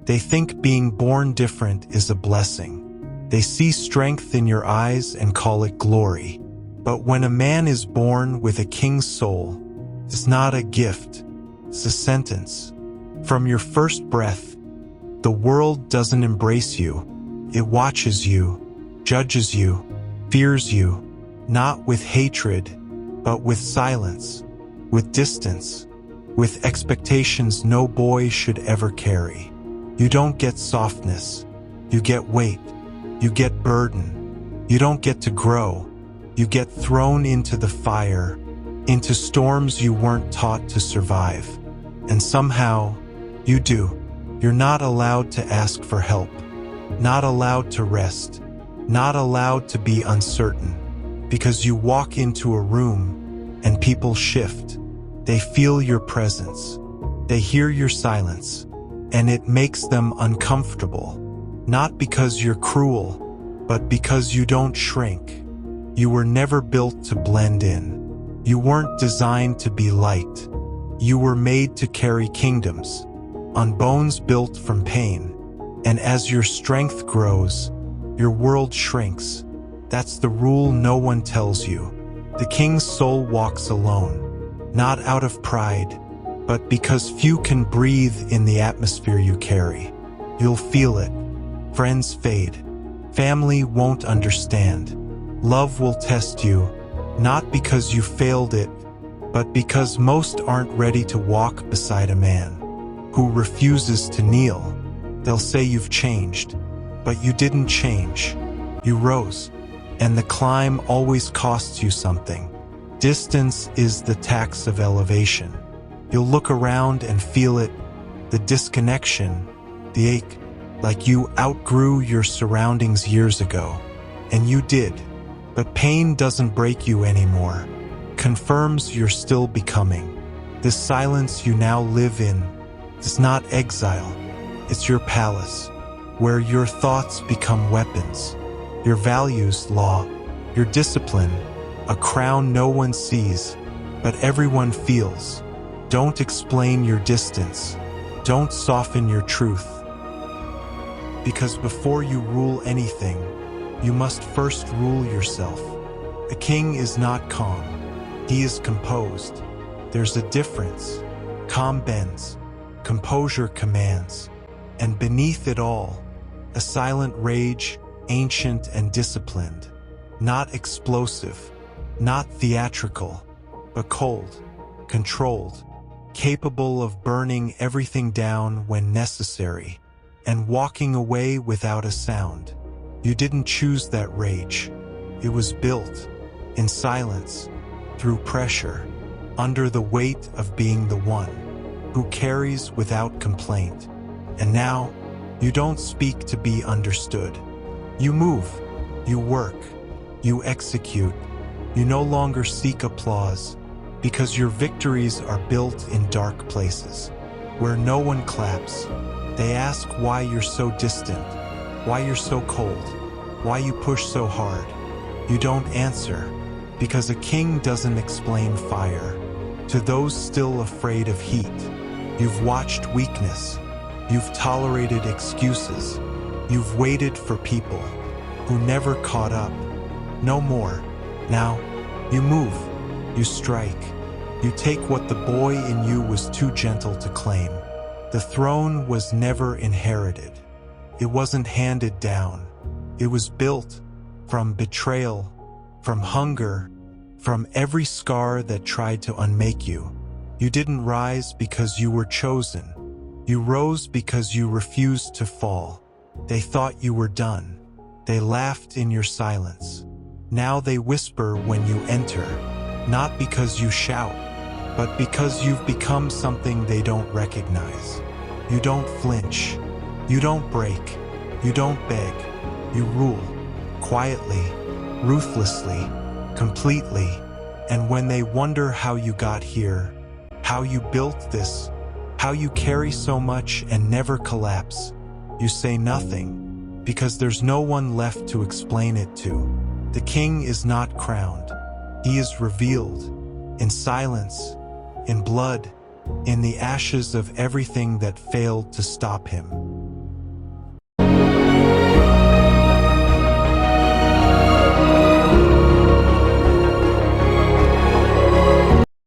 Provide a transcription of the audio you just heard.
They think being born different is a blessing. They see strength in your eyes and call it glory. But when a man is born with a king's soul, it's not a gift, it's a sentence. From your first breath, the world doesn't embrace you. It watches you, judges you, fears you, not with hatred, but with silence, with distance, with expectations no boy should ever carry. You don't get softness, you get weight, you get burden. You don't get to grow, you get thrown into the fire, into storms you weren't taught to survive. And somehow, you do. You're not allowed to ask for help, not allowed to rest, not allowed to be uncertain, because you walk into a room and people shift. They feel your presence, they hear your silence, and it makes them uncomfortable. Not because you're cruel, but because you don't shrink. You were never built to blend in. You weren't designed to be liked. You were made to carry kingdoms, on bones built from pain. And as your strength grows, your world shrinks. That's the rule no one tells you. The king's soul walks alone, not out of pride, but because few can breathe in the atmosphere you carry. You'll feel it. Friends fade. Family won't understand. Love will test you, not because you failed it, but because most aren't ready to walk beside a man who refuses to kneel. They'll say you've changed, but you didn't change. You rose, and the climb always costs you something. Distance is the tax of elevation. You'll look around and feel it, the disconnection, the ache, like you outgrew your surroundings years ago. And you did. But pain doesn't break you anymore. Confirms you're still becoming. This silence you now live in is not exile. It's your palace, where your thoughts become weapons, your values law, your discipline a crown no one sees, but everyone feels. Don't explain your distance. Don't soften your truth. Because before you rule anything, you must first rule yourself. A king is not calm. He is composed. There's a difference. Calm bends. Composure commands. And beneath it all, a silent rage, ancient and disciplined. Not explosive, not theatrical, but cold, controlled, capable of burning everything down when necessary, and walking away without a sound. You didn't choose that rage. It was built, in silence, through pressure, under the weight of being the one who carries without complaint. And now, you don't speak to be understood. You move, you work, you execute. You no longer seek applause, because your victories are built in dark places, where no one claps. They ask why you're so distant, why you're so cold, why you push so hard. You don't answer, because a king doesn't explain fire. To those still afraid of heat, you've watched weakness, you've tolerated excuses, you've waited for people who never caught up. No more. Now, you move, you strike, you take what the boy in you was too gentle to claim. The throne was never inherited. It wasn't handed down. It was built from betrayal, from hunger, from every scar that tried to unmake you. You didn't rise because you were chosen. You rose because you refused to fall. They thought you were done. They laughed in your silence. Now they whisper when you enter, not because you shout, but because you've become something they don't recognize. You don't flinch. You don't break. You don't beg. You rule, quietly, ruthlessly, completely. And when they wonder how you got here, how you built this, how you carry so much and never collapse, you say nothing, because there's no one left to explain it to. The king is not crowned. He is revealed, in silence, in blood, in the ashes of everything that failed to stop him.